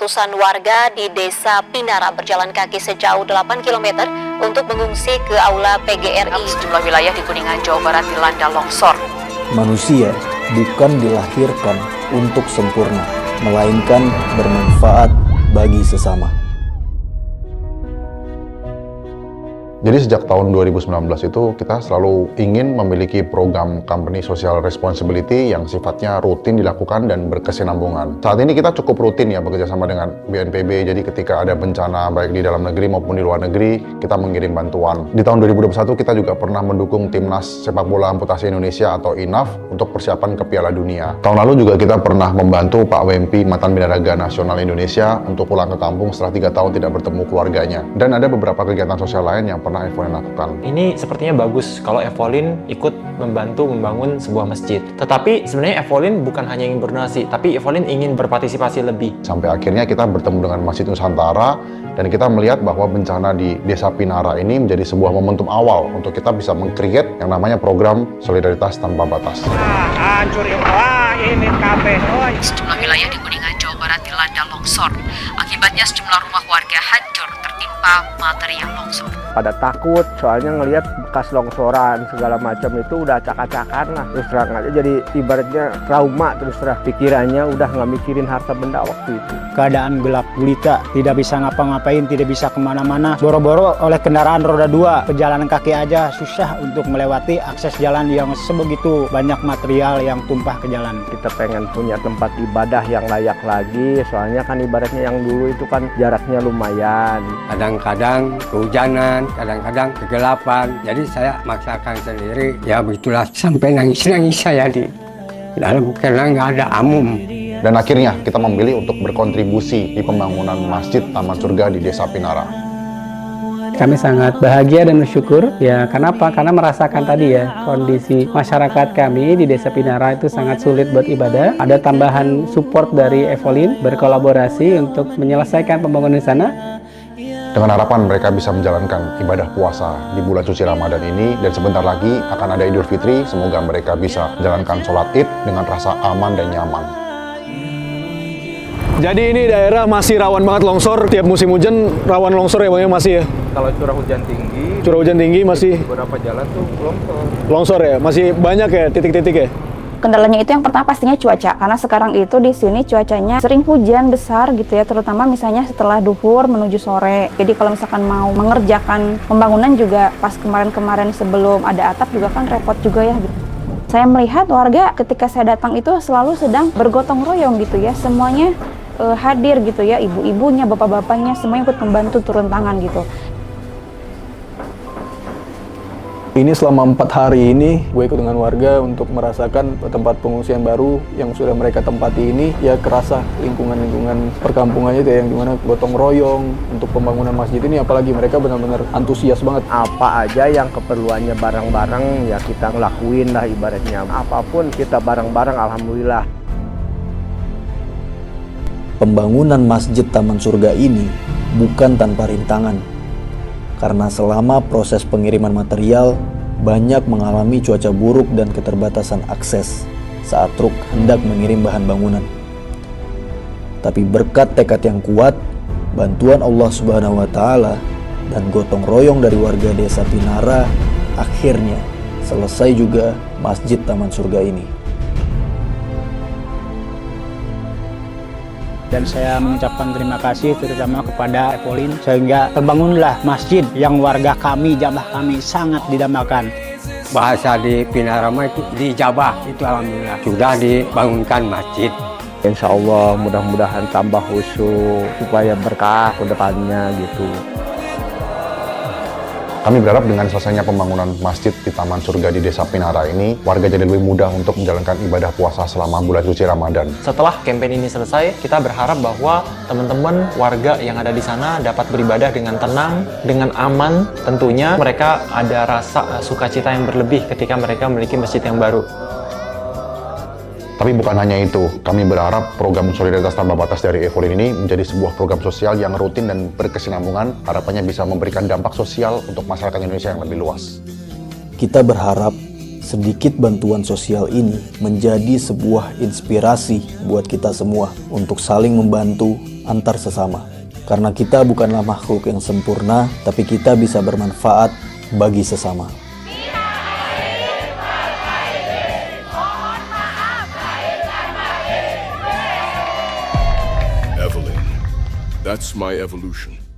ratusan warga di Desa Pinara berjalan kaki sejauh 8 km untuk mengungsi ke Aula PGRI. Sejumlah wilayah di Kuningan, Jawa Barat dilanda longsor. Manusia bukan dilahirkan untuk sempurna, melainkan bermanfaat bagi sesama. Jadi sejak tahun 2019 itu kita selalu ingin memiliki program company social responsibility yang sifatnya rutin dilakukan dan berkesinambungan. Saat ini kita cukup rutin ya bekerja sama dengan BNPB, jadi ketika ada bencana baik di dalam negeri maupun di luar negeri, kita mengirim bantuan. Di tahun 2021 kita juga pernah mendukung Timnas Sepak Bola Amputasi Indonesia atau INAF untuk persiapan ke Piala Dunia. Tahun lalu juga kita pernah membantu Pak Wempi, mantan binaraga nasional Indonesia, untuk pulang ke kampung setelah 3 tahun tidak bertemu keluarganya. Dan ada beberapa kegiatan sosial lain yang pernah Evolin lakukan. Ini sepertinya bagus kalau Evolin ikut membantu membangun sebuah masjid. Tetapi sebenarnya Evolin bukan hanya ingin berdonasi, tapi Evolin ingin berpartisipasi lebih. Sampai akhirnya kita bertemu dengan Masjid Nusantara dan kita melihat bahwa bencana di Desa Pinara ini menjadi sebuah momentum awal untuk kita bisa meng-create yang namanya program Solidaritas Tanpa Batas. Sejumlah wilayah di Kuningan, Jawa Barat dilanda longsor. Akibatnya sejumlah rumah warga hancur tertimpa material longsor. Pada takut soalnya ngelihat bekas longsoran segala macam itu udah acak-acakan lah, terus terang aja jadi ibaratnya trauma, terus terang pikirannya udah nggak mikirin harta benda waktu itu. Keadaan gelap gulita, tidak bisa ngapa-ngapain, tidak bisa kemana-mana, boro-boro oleh kendaraan roda 2, pejalan kaki aja susah untuk melewati akses jalan yang sebegitu banyak material yang tumpah ke jalan. Kita pengen punya tempat ibadah yang layak lagi, soalnya kan ibaratnya yang dulu itu kan jaraknya lumayan. Kadang-kadang kehujanan, kadang-kadang kegelapan, jadi saya maksakan sendiri, ya begitulah sampai nangis-nangis saya di dalam karena nggak ada amum. Dan akhirnya kita memilih untuk berkontribusi di pembangunan Masjid Taman Surga di Desa Pinara. Kami sangat bahagia dan bersyukur ya, kenapa? Karena merasakan tadi ya kondisi masyarakat kami di Desa Pinara itu sangat sulit buat ibadah. Ada tambahan support dari Evolin berkolaborasi untuk menyelesaikan pembangunan di sana. Dengan harapan mereka bisa menjalankan ibadah puasa di bulan suci Ramadan ini, dan sebentar lagi akan ada Idul Fitri. Semoga mereka bisa menjalankan sholat Id dengan rasa aman dan nyaman. Jadi ini daerah masih rawan banget longsor, tiap musim hujan rawan longsor ya Bang, masih ya? Kalau curah hujan tinggi masih beberapa jalan tuh longsor. Longsor ya, masih banyak ya titik-titik ya? Kendalanya itu yang pertama pastinya cuaca, karena sekarang itu di sini cuacanya sering hujan besar gitu ya, terutama misalnya setelah duhur menuju sore. Jadi kalau misalkan mau mengerjakan pembangunan juga pas kemarin-kemarin sebelum ada atap juga kan repot juga ya gitu. Saya melihat warga ketika saya datang itu selalu sedang bergotong royong gitu ya, semuanya hadir gitu ya, ibu-ibunya, bapak-bapaknya, semuanya ikut membantu turun tangan gitu. Ini selama 4 hari ini gue ikut dengan warga untuk merasakan tempat pengungsian baru yang sudah mereka tempati ini, ya kerasa lingkungan perkampungannya itu yang dimana gotong royong untuk pembangunan masjid ini, apalagi mereka benar-benar antusias banget. Apa aja yang keperluannya bareng-bareng ya kita ngelakuin lah ibaratnya. Apapun kita bareng-bareng, alhamdulillah. Pembangunan Masjid Taman Surga ini bukan tanpa rintangan, karena selama proses pengiriman material banyak mengalami cuaca buruk dan keterbatasan akses saat truk hendak mengirim bahan bangunan. Tapi berkat tekad yang kuat, bantuan Allah Subhanahu wa Ta'ala, dan gotong royong dari warga Desa Pinara, akhirnya selesai juga Masjid Taman Surga ini. Dan saya mengucapkan terima kasih terutama kepada Evolin, sehingga terbangunlah masjid yang warga kami, jamaah kami sangat didambakan. Bahasa di Pinara itu dijabah, itu alhamdulillah sudah dibangunkan masjid. Insya Allah mudah-mudahan tambah khusyuk supaya berkah ke depannya gitu. Kami berharap dengan selesainya pembangunan masjid di Taman Surga di Desa Pinara ini, warga jadi lebih mudah untuk menjalankan ibadah puasa selama bulan suci Ramadan. Setelah kampanye ini selesai, kita berharap bahwa teman-teman warga yang ada di sana dapat beribadah dengan tenang, dengan aman. Tentunya mereka ada rasa sukacita yang berlebih ketika mereka memiliki masjid yang baru. Tapi bukan hanya itu, kami berharap program Solidaritas Tanpa Batas dari Evolin ini menjadi sebuah program sosial yang rutin dan berkesinambungan, harapannya bisa memberikan dampak sosial untuk masyarakat Indonesia yang lebih luas. Kita berharap sedikit bantuan sosial ini menjadi sebuah inspirasi buat kita semua untuk saling membantu antar sesama. Karena kita bukanlah makhluk yang sempurna, tapi kita bisa bermanfaat bagi sesama. Evelyn, that's my evolution.